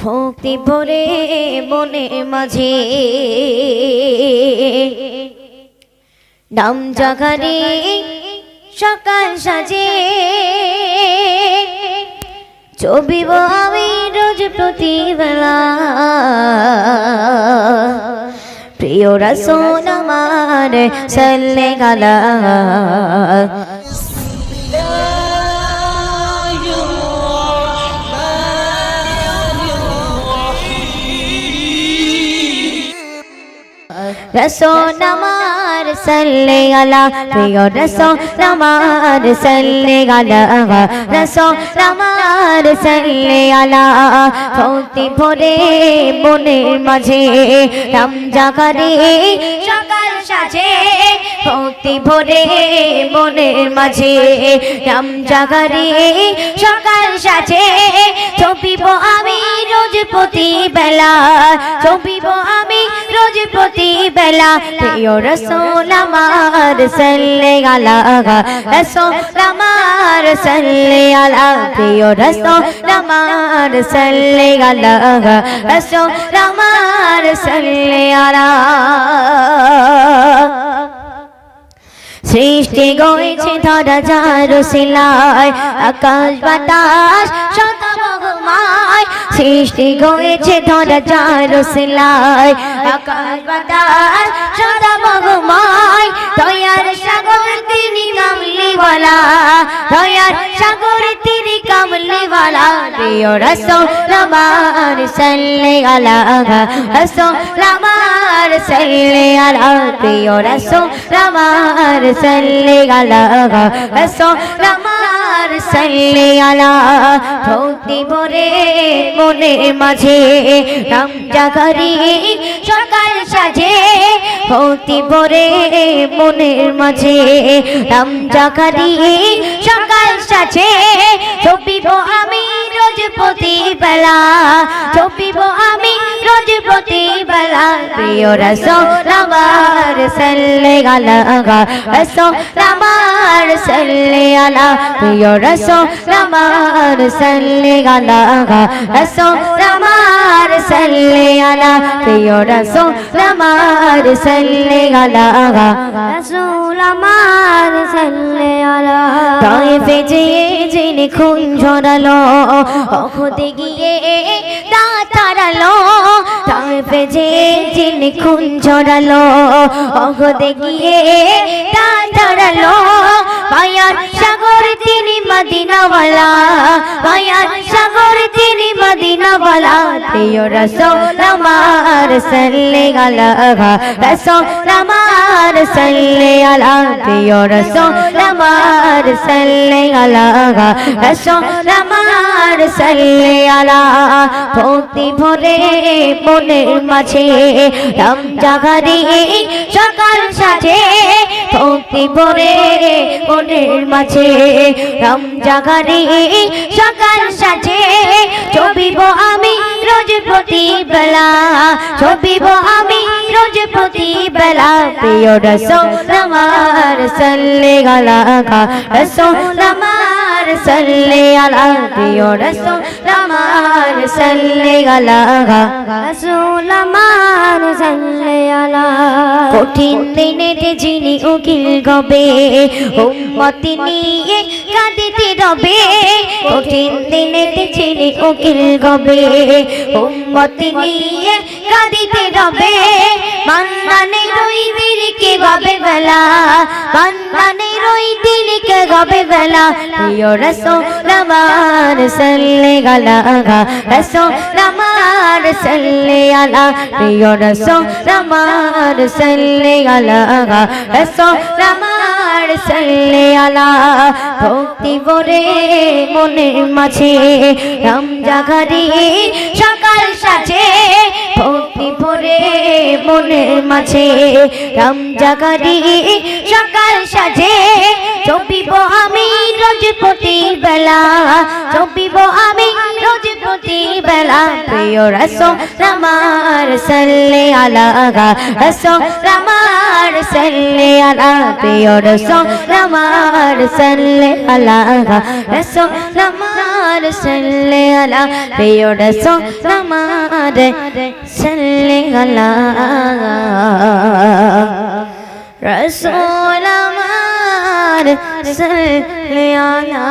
ভক্তি ভরে মনের মাঝে নাম জাগারে সকাল সাজে চবিব আমি রোজ প্রতিবেলা প্রিয় রাসূল আমার সাল্লাল্লাহু আলাইহি रसूल अमार सल्ले अला प्रिय रसूल अमार सल्ले अला रसूल अमार सल्ले अला भक्ति भरे মনের মাঝে নাম জাগারে সকাল সাজে ভক্তি ভরে মনের মাঝে নাম জাগারে সকাল সাজে চবিব আমি রোজ প্রতিবেলা চবিব আমি রোজ প্রতিবেলা প্রিয় রাসূল আমার সাল্লাল্লাহু আলাইহি রাসূল আমার সাল্লাল্লাহু আলাইহি প্রিয় রাসূল আমার সাল্লাল্লাহু আলাইহি রাসূল আমার সাল্লাল্লাহু আলাইহি সৃষ্টি গড়েছে ধরা যার শিলায় আকাশ বাতাস শত মহিমায় সৃষ্টি গড়েছে ধরা যার শিলায় আকাশ বাতাস শত মহিমায় দয়ার সাগর তিনি কামলিওয়ালা দয়ার সাগর তিনি কামলিওয়ালা প্রিয় রাসূল আমার সাল্লাল্লাহু আলাইহি রাসূল আমার সাল্লাল্লাহু আলাইহি প্রিয় রাসূল আমার সাল্লাল্লাহু আলাইহি রাসূল আমার সাল্লাল্লাহু আলাইহি ভক্তি ভরে মনের মাঝে নাম জাগারে সকাল সাজে ভক্তি ভরে মনের মাঝে নাম জাগারে সকাল সাজে চবিব আমি রোজ প্রতিবেলা চবিব আমি রোজ প্রতিবেলা প্রিয় রাসূল আমার সাল্লাল্লাহু আলাইহি রাসূল আমার সাল্লাল্লাহু আলাইহি প্রিয় রাসূল আমার সাল্লাল্লাহু আলাইহি রাসূল আমার সাল্লাল্লাহু আলাইহি প্রিয় রাসূল আমার সাল্লাল্লাহু আলাইহি রাসূল আমার সাল্লাল্লাহু আলাইহি তায়েফে যিনি খুন ঝরালো ওহদে গিয়ে দাঁত তারালো তায়েফে যিনি খুন ঝরালো ওহদে গিয়ে দাঁত তারালো মায়ার সাগর তিনি মদিনাওয়ালা মায়ার সাগর তিনি মদিনাওয়ালা প্রিয় রাসূল আমার সাল্লাল্লাহু আলাইহি রাসূল আমার সাল্লাল্লাহু আলাইহি প্রিয় রাসূল আমার সাল্লাল্লাহু আলাইহি রাসূল আমার সাল্লাল্লাহু আলাইহি ভক্তি ভরে মনের মাঝে নাম জাগারে সকাল সাজে ভক্তি ভরে মনের মাঝে নাম জাগারে সকাল সাজে চবিব আমি রোজ প্রতিবেলা চবিব আমি রোজ প্রতিবেলা প্রিয় রাসূল আমার সাল্লাল্লাহু আলাইহি রাসূল আমার সাল্লাল্লাহু আলাইহি প্রিয় রাসূল আমার সাল্লাল্লাহু আলাইহি রাসূল আমার সাল্লাল্লাহু আলাইহি কঠিন দিনেতে যিনি উকিল গবে উম্মত নিয়ে কাঁদিতে রবে কঠিন দিনেতে যিনি উকিল গবে উম্মত নিয়ে কাঁদিতে রবে মান্নানের ওই দিনকে গবে বেলা মান্নানের ওই দিনকে গবে বেলা প্রিয় রাসূল আমার সাল্লাল্লাহু আলাইহি রাসূল আমার সাল্লাল্লাহু আলাইহি প্রিয় রাসূল আমার সাল্লাল্লাহু আলাইহি রাসূল আমার সাল্লাল্লাহু আলাইহি ভক্তি ভরে মনের মাঝে নাম জাগারে সকাল সাজে ভক্তি ভরে মনের মাঝে নাম জাগারে সকাল সাজে চবিব আমি রোজ প্রতিবেলা চবিব আমি রোজ প্রতিবেলা প্রিয় রাসূল আমার সাল্লাল্লাহু আলাইহি রাসূল আমার সাল্লাল্লাহু আলাইহি প্রিয় রাসূল আমার সাল্লাল্লাহু আলাইহি রাসূল আমার আমার সাল্লি আলা প্রিয় রাসূল আমার সাল্লি আলা রাসূল আমার সাল্লি আলা